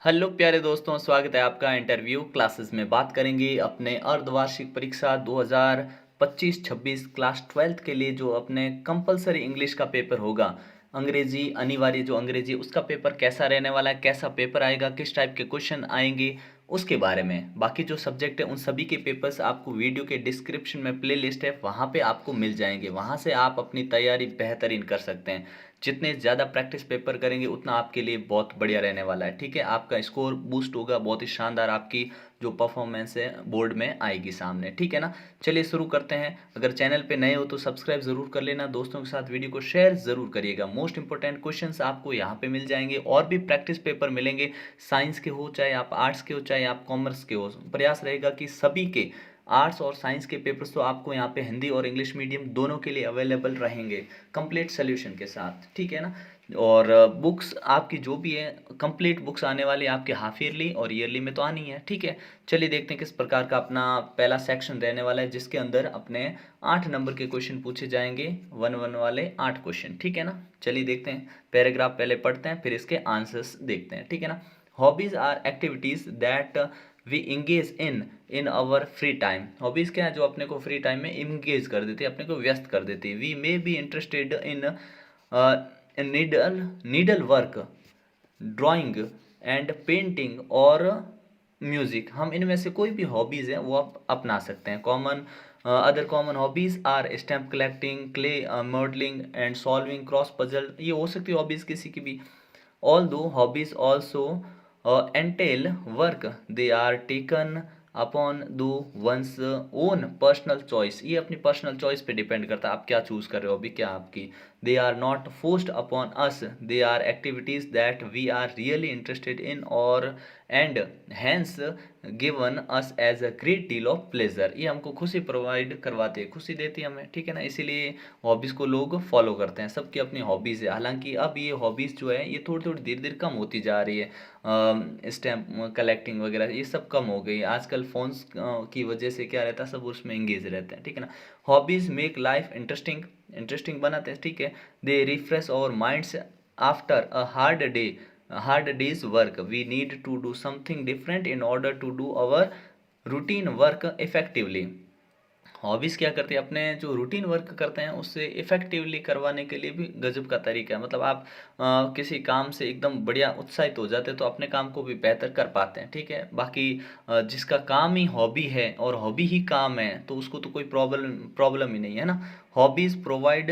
Hello प्यारे दोस्तों, स्वागत है आपका इंटरव्यू क्लासेस में। बात करेंगे अपने अर्धवार्षिक परीक्षा 2025-26 क्लास 12th के लिए जो अपने कंपलसरी इंग्लिश का पेपर होगा। अंग्रेजी अनिवार्य जो अंग्रेजी उसका पेपर कैसा रहने वाला है, कैसा पेपर आएगा, किस टाइप के क्वेश्चन आएंगे उसके बारे में। बाकी जो सब्जेक्ट है उन सभी के पेपर्स आपको वीडियो के डिस्क्रिप्शन में प्ले लिस्ट है, वहाँ पे आपको मिल जाएंगे। वहाँ से आप अपनी तैयारी बेहतरीन कर सकते हैं। जितने ज़्यादा प्रैक्टिस पेपर करेंगे उतना आपके लिए बहुत बढ़िया रहने वाला है। ठीक है, आपका स्कोर बूस्ट होगा, बहुत ही शानदार आपकी जो परफॉर्मेंस है बोर्ड में आएगी सामने। ठीक है ना, चलिए शुरू करते हैं। अगर चैनल पे नए हो तो सब्सक्राइब जरूर कर लेना, दोस्तों के साथ वीडियो को शेयर जरूर करिएगा। मोस्ट इंपॉर्टेंट क्वेश्चंस आपको यहाँ पे मिल जाएंगे और भी प्रैक्टिस पेपर मिलेंगे। साइंस के हो, चाहे आप आर्ट्स के हो, चाहे आप कॉमर्स के हो, प्रयास रहेगा कि सभी के आर्ट्स और साइंस के पेपर्स तो आपको यहाँ पे हिंदी और इंग्लिश मीडियम दोनों के लिए अवेलेबल रहेंगे कंप्लीट सोल्यूशन के साथ। ठीक है ना, और बुक्स आपकी जो भी है कंप्लीट बुक्स आने वाली आपके हाफ ईयरली और ईयरली में तो आनी है। ठीक है, चलिए देखते हैं किस प्रकार का अपना पहला सेक्शन रहने वाला है, जिसके अंदर अपने 8 नंबर के क्वेश्चन पूछे जाएंगे, 1 1 वाले 8 क्वेश्चन। ठीक है ना, चलिए देखते हैं। पैराग्राफ पहले पढ़ते हैं, फिर इसके आंसर्स देखते हैं। ठीक है ना, hobbies are activities that we engage in our free time. Hobbies क्या है, जो अपने को फ्री टाइम में इंगेज कर देती है, अपने को व्यस्त कर देती है। We may be interested in needle work, drawing and painting और म्यूजिक। हम इनमें से कोई भी हॉबीज़ हैं वो आप अपना सकते हैं। Common other common hobbies are stamp collecting, clay modelling and solving cross puzzle. ये हो सकती है हॉबीज़ किसी की भी। Although hobbies also entail work, they are taken upon the one's own personal choice। ये अपनी पर्सनल चॉइस पे डिपेंड करता है, आप क्या चूज कर रहे हो, अभी क्या आपकी। They are not forced upon us, they are activities that we are really interested in or and hence given us as a great deal of pleasure। ये हमको खुशी प्रोवाइड करवाती है, खुशी देती है हमें। ठीक है ना, इसीलिए हॉबीज़ को लोग फॉलो करते हैं। सबकी अपनी हॉबीज़ है, हालांकि अब ये हॉबीज़ जो है ये थोड़ी थोड़ी धीरे धीरे कम होती जा रही है। स्टैम्प कलेक्टिंग वगैरह ये सब कम हो गई है आजकल। फोन्स की वजह से क्या रहता है, सब उसमें इंगेज रहते हैं। ठीक है ना, hobbies make life interesting, interesting बनाते हैं। ठीक है, they refresh our minds after a hard day's work. We need to do something different in order to do our routine work effectively. Hobbies क्या करती है, अपने जो रूटीन वर्क करते हैं उससे इफेक्टिवली करवाने के लिए भी गजब का तरीका है। मतलब आप किसी काम से एकदम बढ़िया उत्साहित हो जाते हैं तो अपने काम को भी बेहतर कर पाते हैं। ठीक है, बाकी जिसका काम ही हॉबी है और हॉबी ही काम है तो उसको तो कोई प्रॉब्लम ही नहीं है ना। हॉबीज़ प्रोवाइड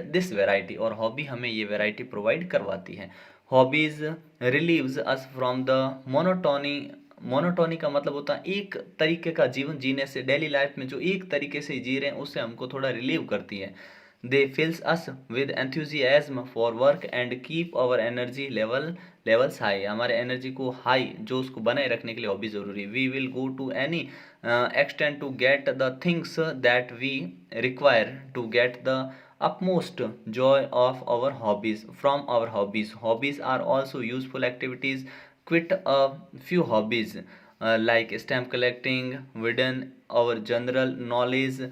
दिस वैरायटी, और हॉबी हमें ये वैरायटी प्रोवाइड करवाती है। Hobbies relieves us from the monotony. Monotony का मतलब होता है एक तरीके का जीवन जीने से, डेली लाइफ में जो एक तरीके से जी रहे हैं उससे हमको थोड़ा रिलीव करती है। They fills us with enthusiasm for work and keep our energy levels high. हमारे एनर्जी को हाई जो उसको बनाए रखने के लिए हॉबी ज़रूरी है। We will go to any extent to get the things that we require to get the upmost joy of our hobbies from our hobbies। Hobbies are also useful activities. Quit a few hobbies like stamp collecting widen our general knowledge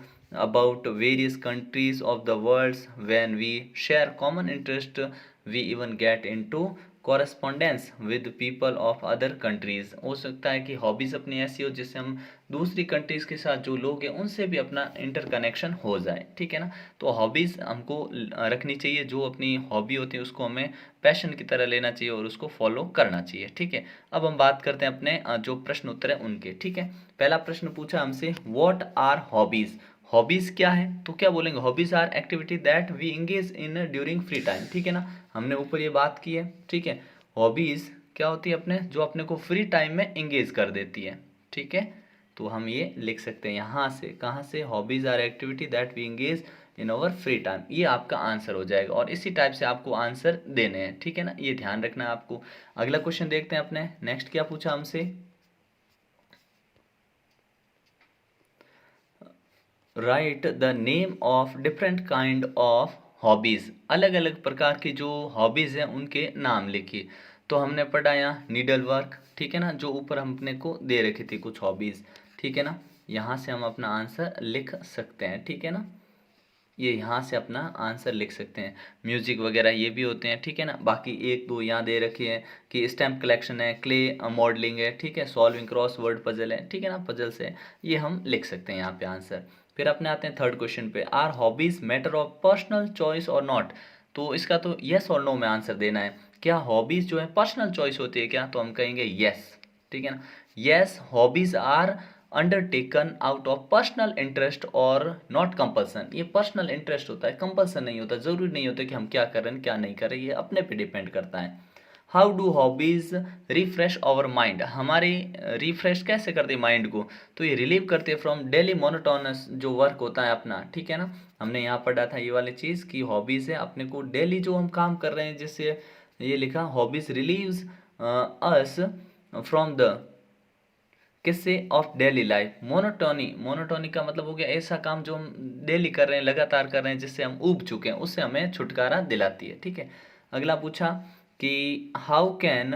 about various countries of the world। When we share common interest we even get into correspondence with people of other countries। हो सकता है कि hobbies अपनी ऐसी हो जिससे हम दूसरी कंट्रीज़ के साथ जो लोग हैं उनसे भी अपना इंटर कनेक्शन हो जाए। ठीक है ना, तो हॉबीज़ हमको रखनी चाहिए। जो अपनी हॉबी होती है उसको हमें पैशन की तरह लेना चाहिए और उसको फॉलो करना चाहिए। ठीक है, अब हम बात करते हैं अपने जो प्रश्न उत्तर है उनके। ठीक है, पहला प्रश्न पूछा हमसे, व्हाट आर हॉबीज़। हॉबीज़ क्या है, तो क्या बोलेंगे, hobbies are activity that we engage in during free time. ठीक है ना, हमने ऊपर ये बात की है। ठीक है, हॉबीज़ क्या होती है, अपने जो अपने को फ्री टाइम में इंगेज कर देती है। ठीक है, तो हम ये लिख सकते हैं यहाँ से, कहाँ से, hobbies are activity that we engage in over free time. ये आपका आंसर हो जाएगा और इसी टाइप से आपको आंसर देने हैं। ठीक है ना, ये ध्यान रखना है आपको। अगला क्वेश्चन देखते हैं अपने, नेक्स्ट क्या पूछा हमसे, right the name of different kind of hobbies. अलग अलग प्रकार की जो हॉबीज़ हैं उनके नाम लिखिए। तो हमने पढ़ा यहाँ नीडल वर्क। ठीक है ना, जो ऊपर हमने को दे रखी थी कुछ हॉबीज़। ठीक है ना, यहाँ से हम अपना आंसर लिख सकते हैं। ठीक है ना, ये यहाँ से अपना आंसर लिख सकते हैं। म्यूजिक वगैरह ये भी होते हैं, ठीक है ना। बाकी एक दो यहाँ दे रखे हैं कि स्टैम्प कलेक्शन है, क्ले मॉडलिंग है, ठीक है, सॉल्विंग क्रॉस वर्ड पजल है, ठीक है ना, पजल्स है, ये हम लिख सकते हैं यहाँ पे आंसर। फिर अपने आते हैं थर्ड क्वेश्चन पे, are hobbies matter of personal choice और नॉट। तो इसका तो यस और नो में आंसर देना है। क्या हॉबीज जो है पर्सनल चॉइस होती है क्या, तो हम कहेंगे यस, ठीक है ना। Yes, hobbies are undertaken out of personal interest और नॉट कंपल्सन। ये पर्सनल इंटरेस्ट होता है, कंपल्सन नहीं होता, जरूरी नहीं होता कि हम क्या कर रहे हैं क्या नहीं कर रहे, ये अपने पे डिपेंड करता है। How do hobbies refresh our mind, हमारी रिफ्रेश कैसे करती है माइंड को, तो ये रिलीव करती है फ्रॉम डेली मोनोटोनस जो वर्क होता है अपना, ठीक है ना। हमने यहाँ पढ़ा था ये वाली चीज़ कि हॉबीज़ है अपने को डेली जो हम काम कर रहे हैं, जिससे ये लिखा hobbies relieves us from the किससे, of daily life. Monotony, monotony का मतलब हो गया ऐसा काम जो हम डेली कर रहे हैं, लगातार कर रहे हैं, जिससे हम ऊब चुके हैं, उससे हमें छुटकारा दिलाती है, ठीक है। अगला पूछा कि how can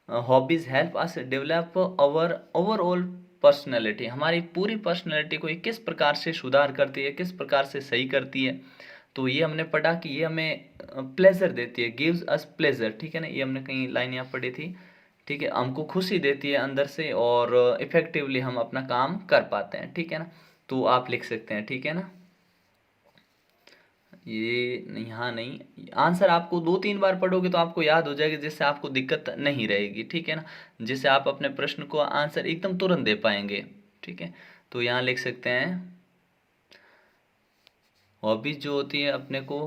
hobbies help us develop our overall personality, हमारी पूरी पर्सनैलिटी को ये किस प्रकार से सुधार करती है, किस प्रकार से सही करती है। तो ये हमने पढ़ा कि ये हमें प्लेजर देती है, गिव्स अस प्लेजर, ठीक है ना, ये हमने कहीं लाइन यहाँ पढ़ी थी, ठीक है। हमको खुशी देती है अंदर से और इफेक्टिवली हम अपना काम कर पाते हैं, ठीक है ना। तो आप लिख सकते हैं, ठीक है ना। ये नहीं, यहाँ नहीं, आंसर आपको दो तीन बार पढ़ोगे तो आपको याद हो जाएगा, जिससे आपको दिक्कत नहीं रहेगी, ठीक है ना, जिससे आप अपने प्रश्न को आंसर एकदम तुरंत दे पाएंगे, ठीक है। तो यहाँ लिख सकते हैं हॉबीज जो होती है अपने को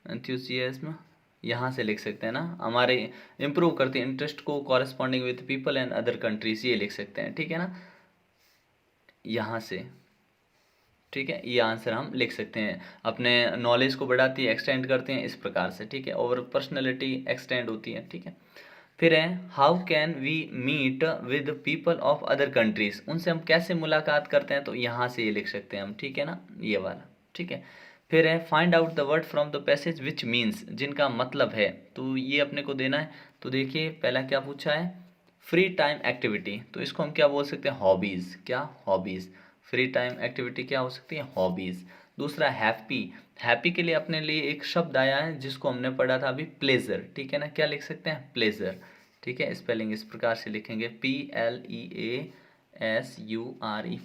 एंथुसियाज्म, यहाँ से लिख सकते हैं ना, हमारे इम्प्रूव करती है इंटरेस्ट को, corresponding with people and other countries, ये लिख सकते हैं, ठीक है ना, यहाँ से, ठीक है। ये आंसर हम लिख सकते हैं। अपने नॉलेज को बढ़ाती है, एक्सटेंड करते हैं, इस प्रकार से, ठीक है, और पर्सनैलिटी एक्सटेंड होती है, ठीक है। फिर है how can we meet with people of other countries, उनसे हम कैसे मुलाकात करते हैं, तो यहाँ से ये लिख सकते हैं हम, ठीक है ना, ये वाला, ठीक है। फिर है find out the word from the passage which means, जिनका मतलब है, तो ये अपने को देना है। तो देखिए पहला क्या पूछा है, फ्री टाइम एक्टिविटी, तो इसको हम क्या बोल सकते हैं, हॉबीज़, क्या, हॉबीज़। फ्री टाइम एक्टिविटी क्या हो सकती है, हॉबीज़। दूसरा हैप्पी, हैप्पी के लिए अपने लिए एक शब्द आया है जिसको हमने पढ़ा था अभी, प्लेजर, ठीक है ना, क्या लिख सकते हैं, प्लेजर, ठीक है। स्पेलिंग इस प्रकार से लिखेंगे, PLEASURE,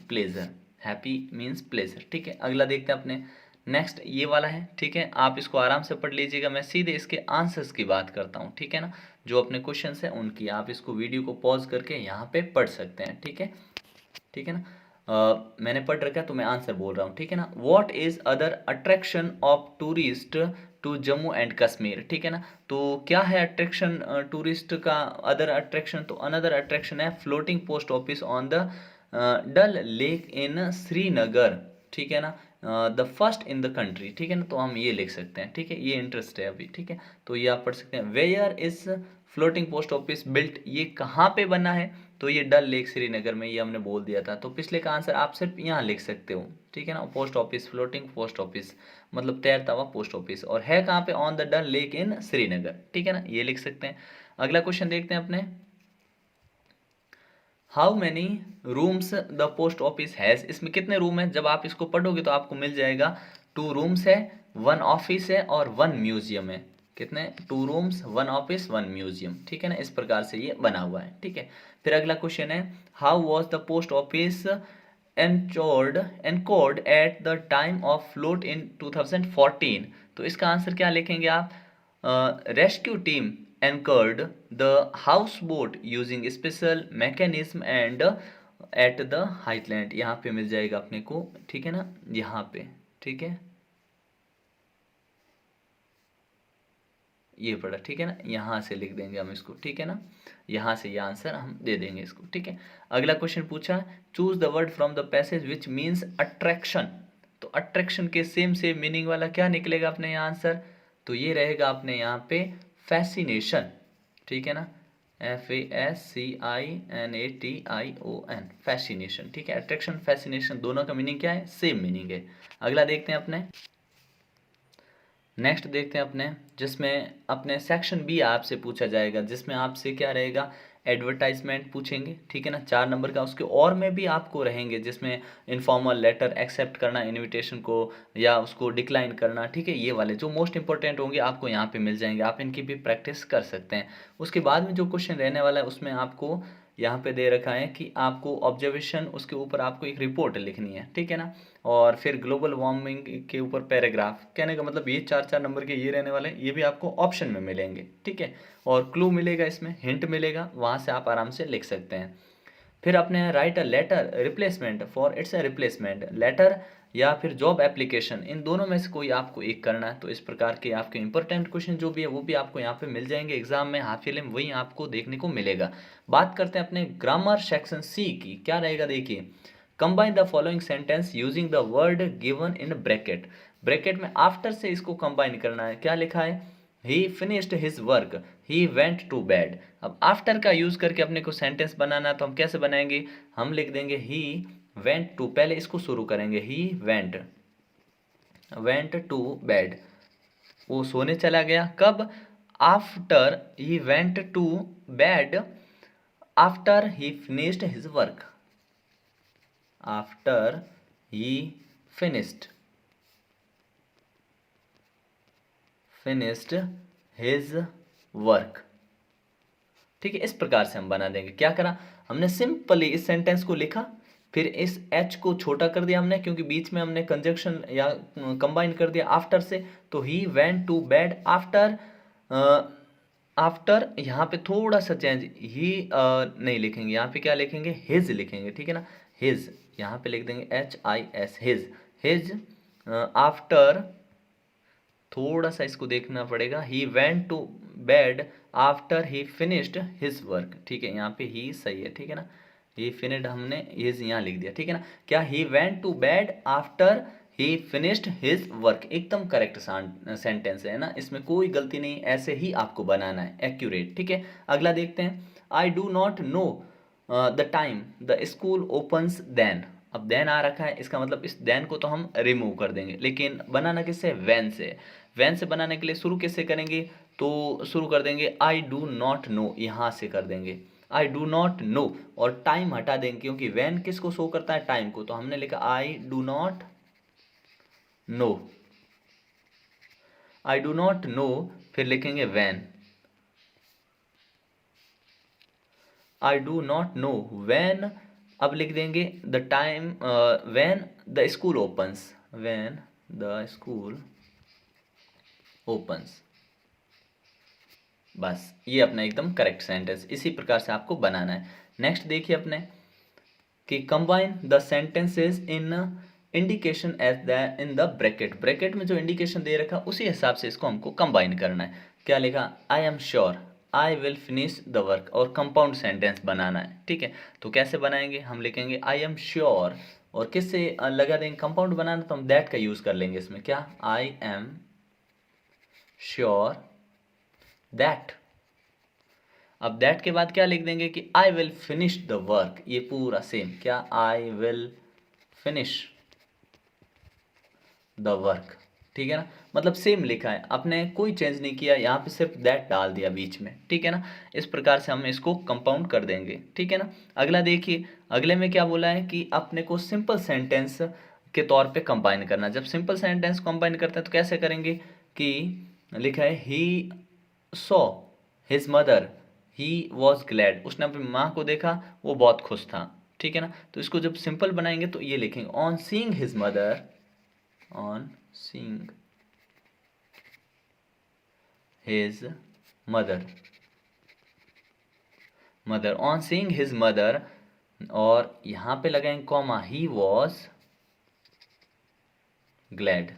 pleasure, happy means pleasure, ठीक है। अगला देखते हैं अपने, नेक्स्ट ये वाला है, ठीक है, आप इसको आराम से पढ़ लीजिएगा, मैं सीधे इसके आंसर्स की बात करता हूँ, ठीक है ना, जो अपने क्वेश्चंस हैं उनकी, आप इसको वीडियो को पॉज करके यहाँ पे पढ़ सकते हैं, ठीक है, ठीक है ना। मैंने पढ़ रखा है तो मैं आंसर बोल रहा हूँ, ठीक है ना। What is other attraction of tourist to Jammu and Kashmir, ठीक है ना। तो क्या है अट्रैक्शन टूरिस्ट का, अदर अट्रैक्शन, तो अनदर अट्रैक्शन है floating post office on the Dal lake in Srinagar, ठीक है ना, the first in the country, ठीक है ना। तो हम ये लिख सकते हैं, ठीक है, ये इंटरेस्ट है अभी, ठीक है। तो ये आप पढ़ सकते हैं, where is floating post office built, ये कहाँ पे बना है, तो ये डल लेक श्रीनगर में, ये हमने बोल दिया था। तो पिछले का आंसर आप सिर्फ यहाँ लिख सकते हो, ठीक है ना, post office, floating post office मतलब तैरता हुआ पोस्ट ऑफिस, और है कहाँ पे, on the Dal lake in Srinagar, ठीक है ना, ये लिख सकते हैं। अगला क्वेश्चन देखते हैं अपने, how many rooms the post office has, इसमें कितने रूम है, जब आप इसको पढ़ोगे तो आपको मिल जाएगा, 2 रूम्स है, 1 ऑफिस है और 1 म्यूजियम है। कितने, 2 रूम्स, 1 ऑफिस, 1 म्यूजियम, ठीक है ना, इस प्रकार से ये बना हुआ है, ठीक है। फिर अगला क्वेश्चन है, how was the post office anchored at the time of flood in 2014, तो इसका आंसर क्या लिखेंगे आप, rescue team anchored the houseboat using special mechanism and at the highland, यहाँ पे मिल जाएगा अपने को, ठीक है ना, यहाँ पे, ठीक है, ये पड़ा, ठीक है ना, यहाँ से लिख देंगे हम इसको, ठीक है ना, यहाँ से ये आंसर हम दे देंगे इसको, ठीक है। अगला क्वेश्चन पूछा, choose the word from the passage which means attraction, तो अट्रैक्शन के सेम सेम मीनिंग वाला क्या निकलेगा अपने यहाँ आंसर, तो ये रहेगा अपने यहाँ पे फैसिनेशन, ठीक है ना, FASCINATION, फैसिनेशन, ठीक है। अट्रैक्शन फैसिनेशन दोनों का मीनिंग क्या है, सेम मीनिंग है। अगला देखते हैं अपने, नेक्स्ट देखते हैं अपने, जिसमें अपने सेक्शन बी आपसे पूछा जाएगा, जिसमें आपसे क्या रहेगा, एडवर्टाइजमेंट पूछेंगे, ठीक है ना, 4 नंबर का। उसके और में भी आपको रहेंगे, जिसमें इनफॉर्मल लेटर एक्सेप्ट करना इनविटेशन को, या उसको डिक्लाइन करना, ठीक है, ये वाले जो मोस्ट इंपॉर्टेंट होंगे आपको यहाँ पे मिल जाएंगे, आप इनकी भी प्रैक्टिस कर सकते हैं। उसके बाद में जो क्वेश्चन रहने वाला है उसमें आपको यहाँ पे दे रखा है कि आपको ऑब्जर्वेशन, उसके ऊपर आपको एक रिपोर्ट लिखनी है, ठीक है ना, और फिर ग्लोबल वार्मिंग के ऊपर पैराग्राफ। कहने का मतलब ये 4 4 नंबर के ये रहने वाले हैं, ये भी आपको ऑप्शन में मिलेंगे, ठीक है, और क्लू मिलेगा, इसमें हिंट मिलेगा, वहाँ से आप आराम से लिख सकते हैं। फिर आपने write a letter replacement for it's a replacement letter, या फिर जॉब एप्लीकेशन, इन दोनों में से कोई आपको एक करना है। तो इस प्रकार के आपके इंपॉर्टेंट क्वेश्चन जो भी है वो भी आपको यहाँ पे मिल जाएंगे एग्जाम में, हाफिल में वही आपको देखने को मिलेगा। बात करते हैं अपने ग्रामर सेक्शन सी की, क्या रहेगा देखिए, combine the following sentence using the word given in bracket. Bracket में आफ्टर से इसको कंबाइन करना है। क्या लिखा है, he finished his work, he went to bed. अब आफ्टर का यूज करके अपने को सेंटेंस बनाना है, तो हम कैसे बनाएंगे, हम लिख देंगे ही वेंट टू, पहले इसको शुरू करेंगे, he went, went to bed, वो सोने चला गया। कब, after he went to bed, after he finished his work, after he finished his work, ठीक है। इस प्रकार से हम बना देंगे। क्या करा हमने, सिंपली इस सेंटेंस को लिखा, फिर इस एच को छोटा कर दिया हमने, क्योंकि बीच में हमने कंजक्शन या कंबाइन कर दिया आफ्टर से। तो he went to bed after, after यहाँ पे थोड़ा सा चेंज, ही नहीं लिखेंगे, यहाँ पे क्या लिखेंगे, हिज लिखेंगे, ठीक है ना, हिज, यहाँ पे लिख देंगे HIS, हिज, हिज आफ्टर, थोड़ा सा इसको देखना पड़ेगा, he went to bed after he finished his work, ठीक है, यहाँ पे ही सही है, ठीक है ना, ही फिनिश्ड हमने हिज यहाँ लिख दिया, ठीक है ना। क्या, he went to bed after he finished his work, एकदम करेक्ट सेंटेंस है ना, इसमें कोई गलती नहीं, ऐसे ही आपको बनाना है, एक्यूरेट, ठीक है। अगला देखते हैं, I do not know the time the school opens then. अब देन आ रखा है, इसका मतलब इस देन को तो हम रिमूव कर देंगे, लेकिन बनाना किससे, वैन से। वैन से बनाने के लिए शुरू किससे करेंगे, तो शुरू कर देंगे आई डू नॉट नो, यहाँ से कर देंगे आई डू नॉट नो, और टाइम हटा देंगे, क्योंकि वैन किसको शो करता है, टाइम को, तो हमने लिखा I do not know, I do not know, फिर लिखेंगे when, I do not know when, अब लिख देंगे the time, when the school opens, when the school opens. बस ये अपना एकदम करेक्ट सेंटेंस, इसी प्रकार से आपको बनाना है। नेक्स्ट देखिए अपने कि combine the sentences in indication as the in the bracket. Bracket में जो इंडिकेशन दे रखा उसी हिसाब से इसको हमको कंबाइन करना है। क्या लिखा, I am sure I will finish the work, और कंपाउंड सेंटेंस बनाना है, ठीक है। तो कैसे बनाएंगे, हम लिखेंगे आई एम श्योर, और किससे लगा देंगे, कंपाउंड बनाना तो हम दैट का यूज कर लेंगे इसमें। क्या, आई एम श्योर दैट, अब दैट के बाद क्या लिख देंगे कि I will finish the work, ये पूरा सेम, क्या, I will finish the work, ठीक है ना, मतलब सेम लिखा है, आपने कोई चेंज नहीं किया, यहाँ पे सिर्फ दैट डाल दिया बीच में, ठीक है ना। इस प्रकार से हम इसको कंपाउंड कर देंगे, ठीक है ना। अगला देखिए, अगले में क्या बोला है कि अपने को सिंपल सेंटेंस के तौर पे कंबाइन करना। जब सिंपल सेंटेंस कंबाइन करते हैं तो कैसे करेंगे, कि लिखा है he saw his mother he was glad, उसने अपनी माँ को देखा, वो बहुत खुश था, ठीक है ना। तो इसको जब सिंपल बनाएंगे तो ये लिखेंगे on seeing his mother, on seeing his mother, mother, on seeing his mother, और यहाँ पे लगाएंगे कॉमा, ही वॉज ग्लैड,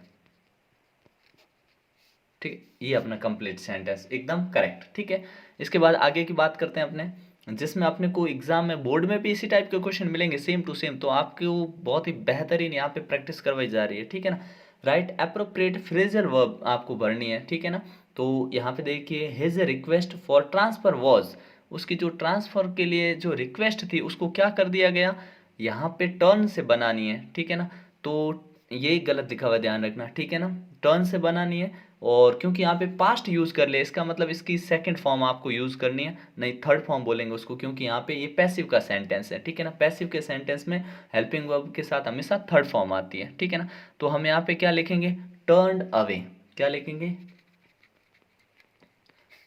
ठीक है। ये अपना कंप्लीट सेंटेंस एकदम करेक्ट, ठीक है। इसके बाद आगे की बात करते हैं अपने, जिसमें अपने को एग्जाम में बोर्ड में भी इसी टाइप के क्वेश्चन मिलेंगे सेम टू सेम, तो आपको बहुत ही बेहतरीन यहाँ पे प्रैक्टिस करवाई जा रही है, ठीक है ना। राइट अप्रोप्रिएट फ्रेजल वर्ब आपको भरनी है, ठीक है ना। तो यहाँ पे देखिए, his request for transfer was, उसकी जो ट्रांसफर के लिए जो रिक्वेस्ट थी उसको क्या कर दिया गया, यहाँ पे टर्न से बनानी है, ठीक है ना। तो ये गलत लिखा हुआ ध्यान रखना, ठीक है ना, टर्न से बनानी है, और क्योंकि यहाँ पे पास्ट यूज़ कर ले, इसका मतलब इसकी सेकंड फॉर्म आपको यूज़ करनी है, नहीं थर्ड फॉर्म बोलेंगे उसको, क्योंकि यहाँ पे ये पैसिव का सेंटेंस है, ठीक है ना। पैसिव के सेंटेंस में हेल्पिंग वर्ब के साथ हमेशा थर्ड फॉर्म आती है, ठीक है ना। तो हम यहाँ पे क्या लिखेंगे, टर्न्ड अवे, क्या लिखेंगे,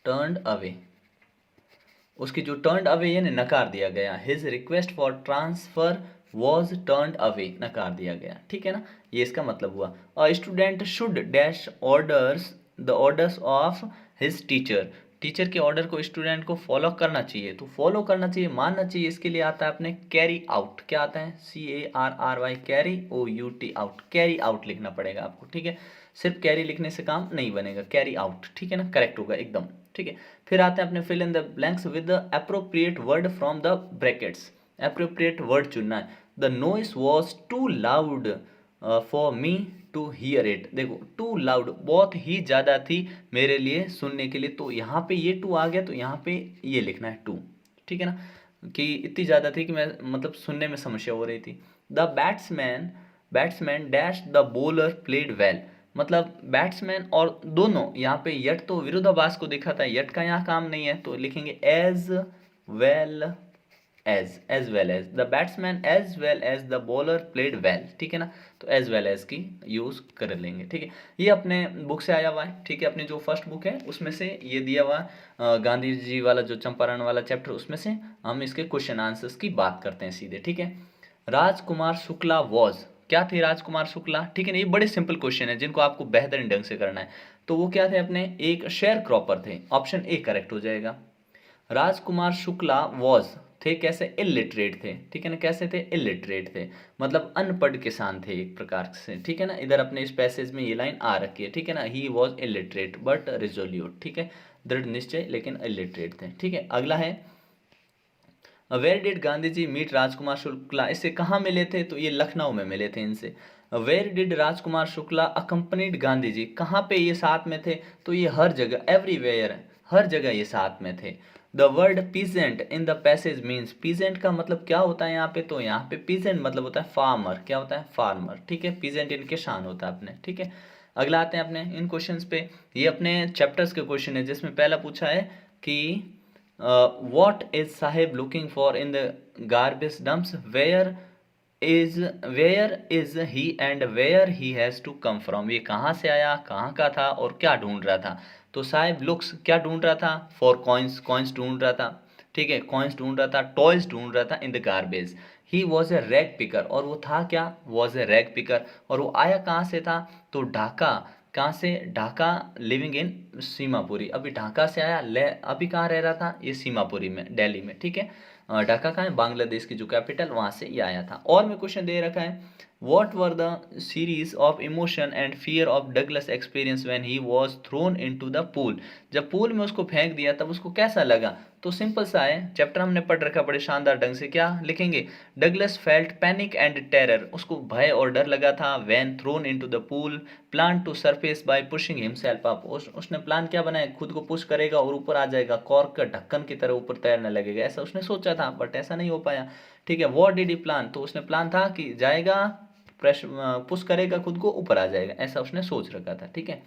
टर्न्ड अवे। उसकी जो टर्न्ड अवे यानी नकार दिया गया, his request for transfer was turned away, नकार दिया गया, ठीक है ना। ये इसका मतलब हुआ। A student should dash orders the orders of his teacher, teacher के ऑर्डर को स्टूडेंट को फॉलो करना चाहिए, तो फॉलो करना चाहिए, मानना चाहिए, इसके लिए आता है अपने कैरी आउट, क्या आता है, CARRY, carry OUT, out, carry out लिखना पड़ेगा आपको, ठीक है। सिर्फ कैरी लिखने से काम नहीं बनेगा, कैरी आउट, ठीक है ना, करेक्ट होगा एकदम, ठीक है। फिर आते हैं अपने fill in the blanks with the appropriate word from the brackets, appropriate word चुनना है। The noise was too loud for me to hear it, देखो टू लाउड बहुत ही ज़्यादा थी मेरे लिए सुनने के लिए, तो यहाँ पे ये टू आ गया, तो यहाँ पे ये लिखना है टू, ठीक है ना, कि इतनी ज़्यादा थी कि मैं मतलब सुनने में समस्या हो रही थी। The batsman dash the bowler played well, मतलब बैट्समैन और दोनों, यहाँ पे यट तो विरोधाभास को दिखाता है, यट का यहाँ काम नहीं है, तो लिखेंगे well as well as the batsman as well as the bowler played well, ठीक है ना। तो एज वेल एज की यूज कर लेंगे, ठीक है। ये अपने बुक से आया हुआ है, ठीक है, अपनी जो फर्स्ट बुक है उसमें से ये दिया हुआ है, गांधी जी वाला जो चंपारण वाला चैप्टर, उसमें से हम इसके क्वेश्चन आंसर्स की बात करते हैं सीधे, ठीक है। राजकुमार शुक्ला वॉज, क्या थे राजकुमार शुक्ला, ठीक है ना। ये बड़े सिंपल क्वेश्चन है जिनको आपको बेहतरीन ढंग से करना है। तो वो क्या थे अपने, एक शेयर क्रॉपर थे, ऑप्शन ए करेक्ट हो जाएगा। राजकुमार शुक्ला वॉज थे कैसे, इलिटरेट थे, ठीक है ना, कैसे थे, इलिटरेट थे, मतलब अनपढ़ किसान थे एक प्रकार से, ठीक है ना। इधर अपने इस पैसेज में ये लाइन आ रखी है, ठीक है ना, he was illiterate but resolute, ठीक है, दृढ़ निश्चय लेकिन इलिटरेट थे, ठीक है। अगला है where did Gandhi ji meet Rajkumar Shukla, इससे कहाँ मिले थे, तो ये लखनऊ में मिले थे इनसे। Where did Rajkumar Shukla accompanied Gandhi ji, कहाँ पे ये साथ में थे, तो ये हर जगह, एवरीवेयर, हर जगह ये साथ में थे। The word peasant in the passage means, peasant का मतलब क्या होता है यहाँ पे, तो यहाँ पे पीजेंट मतलब होता है फार्मर, क्या होता है, फार्मर, ठीक है, पीजेंट इन किसान होता है अपने, ठीक है। अगला आते हैं अपने इन क्वेश्चंस पे, ये अपने चैप्टर्स के क्वेश्चन है, जिसमें पहला पूछा है कि what is Sahib looking for in the garbage dumps, where is he and where he has to come from, ये कहाँ से आया, कहाँ का था और क्या ढूंढ रहा था। तो साहिब लुक्स क्या ढूंढ रहा था, फॉर कॉइन्स, कॉइन्स ढूंढ रहा था, ठीक है, कॉइन्स ढूंढ रहा था, टॉयज ढूंढ रहा था in the garbage. He was a rag picker, और वो था क्या, वॉज ए रैग पिकर, और वो आया कहाँ से था, तो ढाका, कहाँ से, ढाका, लिविंग इन सीमापुरी, अभी ढाका से आया, ले अभी कहाँ रह रहा था, ये सीमापुरी में, दिल्ली में, ठीक है। ढाका कहाँ है, बांग्लादेश की जो कैपिटल, वहाँ से ये आया था। और में क्वेश्चन दे रखा है what were the series of emotion and fear of Douglas experience when he was thrown into the pool, जब पूल में उसको फेंक दिया तब उसको कैसा लगा। तो सिंपल सा है, चैप्टर हमने पढ़ रखा बड़े शानदार ढंग से, क्या लिखेंगे, Douglas felt panic and terror, उसको भय और डर लगा था, when thrown into the pool, plan to surface by pushing himself up, उसने प्लान क्या बनाया, खुद को पुश करेगा और ऊपर आ जाएगा, कॉर्क का ढक्कन की तरह ऊपर तैरने लगेगा, ऐसा उसने सोचा था, बट ऐसा नहीं हो पाया, ठीक है। व्हाट डिड ही प्लान, तो उसने प्लान था कि जाएगा, प्रेशर पुश करेगा, खुद को ऊपर आ जाएगा, ऐसा उसने सोच रखा था, ठीक है।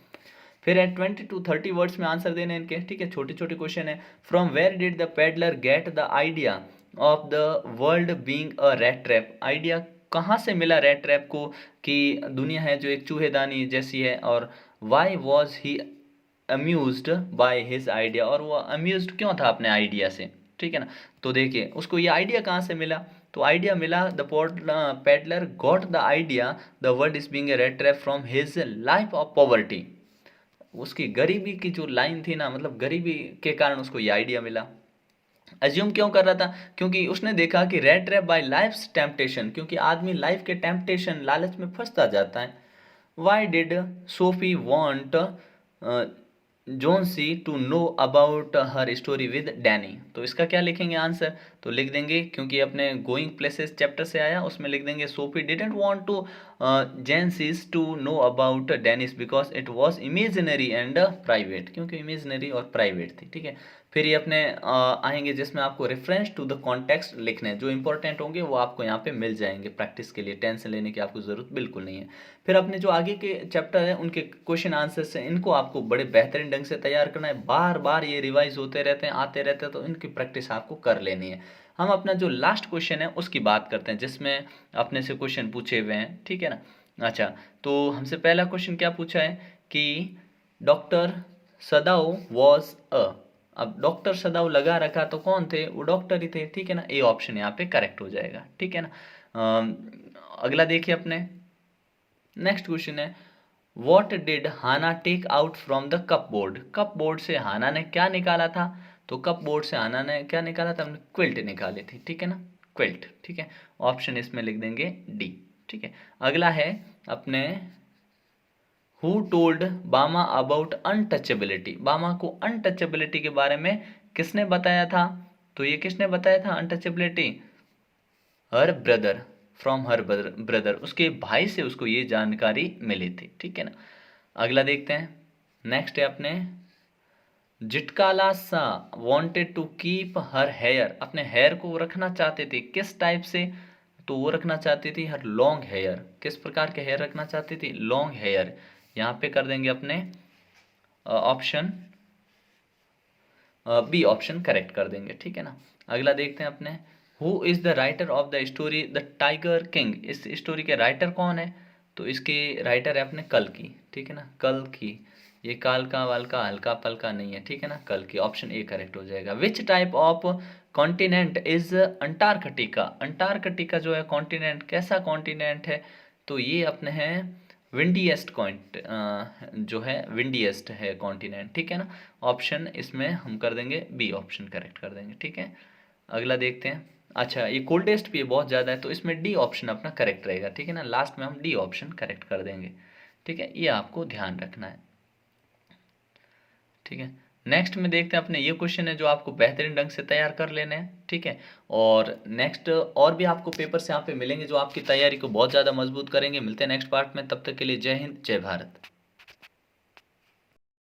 फिर है 20 to 30 वर्ड्स में आंसर देने इनके, ठीक है, छोटे छोटे क्वेश्चन है। From where did the peddler get the idea of the world being a rat trap, idea कहाँ से मिला रैट ट्रैप को, कि दुनिया है जो एक चूहेदानी जैसी है, और why was he amused by his idea, और वो अम्यूज्ड क्यों था अपने आइडिया से, ठीक है ना। तो देखिए उसको ये आइडिया कहाँ से मिला, तो आइडिया मिला, the peddler got the idea the world is being a rate trap from his life of poverty, उसकी गरीबी की जो लाइन थी ना, मतलब गरीबी के कारण उसको ये आइडिया मिला। अज्यूम क्यों कर रहा था, क्योंकि उसने देखा कि rat trap by life's temptation, क्योंकि आदमी लाइफ के टेम्पटेशन, लालच में फंसता जाता है। Why did Sophie want Jansie to know about her story with Danny, तो इसका क्या लिखेंगे आंसर, तो लिख देंगे, क्योंकि अपने गोइंग प्लेसेस चैप्टर से आया, उसमें लिख देंगे Sophie didn't want to Jansie to know about Dennis because it was imaginary and private, क्योंकि इमेजिनरी और प्राइवेट थी, ठीक है। फिर ये अपने आएंगे जिसमें आपको रेफरेंस टू द कॉन्टेक्स्ट लिखने हैं, जो इंपॉर्टेंट होंगे वो आपको यहाँ पे मिल जाएंगे प्रैक्टिस के लिए, टेंशन लेने की आपको ज़रूरत बिल्कुल नहीं है। फिर अपने जो आगे के चैप्टर हैं उनके क्वेश्चन आंसर्स हैं, इनको आपको बड़े बेहतरीन ढंग से तैयार करना है, बार बार ये रिवाइज होते रहते हैं, आते रहते हैं, तो इनकी प्रैक्टिस आपको कर लेनी है। हम अपना जो लास्ट क्वेश्चन है उसकी बात करते हैं, जिसमें अपने से क्वेश्चन पूछे हुए हैं, ठीक है ना। अच्छा, तो हमसे पहला क्वेश्चन क्या पूछा है कि डॉक्टर सदाव वॉज अ, अब डॉक्टर सदाव लगा रखा तो कौन थे, वो डॉक्टर ही थे, ठीक है ना। ए ऑप्शन यहाँ पे करेक्ट हो जाएगा, ठीक है ना। अगला देखिए अपने नेक्स्ट क्वेश्चन है what did Hanna take out from the cupboard, cupboard से हाना ने क्या निकाला था, तो कप बोर्ड से हाना ने क्या निकाला था, हमने क्विल्ट निकाली थी, ठीक है ना, क्विल्ट, ठीक है। ऑप्शन इसमें लिख देंगे डी, ठीक है। अगला है अपने हु टोल्ड बामा अबाउट अनटचेबिलिटी, बामा को अनटचेबिलिटी के बारे में किसने बताया था, तो ये किसने बताया था untouchability, her brother, from her brother, उसके भाई से उसको ये जानकारी मिली थी, ठीक है ना। अगला देखते हैं, नेक्स्ट है अपने Zitkala Sa wanted to keep her hair, अपने हेयर को रखना चाहते थे किस टाइप से, तो वो रखना चाहती थी हर लॉन्ग हेयर, किस प्रकार के हेयर रखना चाहती थी, लॉन्ग हेयर। यहाँ पे कर देंगे अपने ऑप्शन बी ऑप्शन करेक्ट कर देंगे, ठीक है ना। अगला देखते हैं अपने who is the writer of the story the tiger king, इस स्टोरी के राइटर कौन है, तो इसके राइटर है अपने कल की, ठीक है ना, कल की, ये काल का वाल का हल्का पलका नहीं है, ठीक है ना, कल की, ऑप्शन ए करेक्ट हो जाएगा। Which type of continent is Antarctica, Antarctica जो है कॉन्टिनेंट, कैसा कॉन्टिनेंट है, तो ये अपने हैं विंडीएस्ट जो है विंडीएस्ट है कॉन्टिनेंट, ठीक है ना। ऑप्शन इसमें हम कर देंगे बी ऑप्शन करेक्ट कर देंगे, ठीक है। अगला देखते हैं, अच्छा ये कोल्डेस्ट भी बहुत ज़्यादा है, तो इसमें डी ऑप्शन अपना करेक्ट रहेगा, ठीक है ना, लास्ट में हम डी ऑप्शन करेक्ट कर देंगे, ठीक है, ये आपको ध्यान रखना है, ठीक है। नेक्स्ट में देखते हैं अपने ये क्वेश्चन है जो आपको बेहतरीन ढंग से तैयार कर लेने हैं, ठीक है। और नेक्स्ट और भी आपको पेपर्स यहाँ पे मिलेंगे जो आपकी तैयारी को बहुत ज़्यादा मजबूत करेंगे। मिलते हैं नेक्स्ट पार्ट में, तब तक के लिए जय हिंद जय भारत।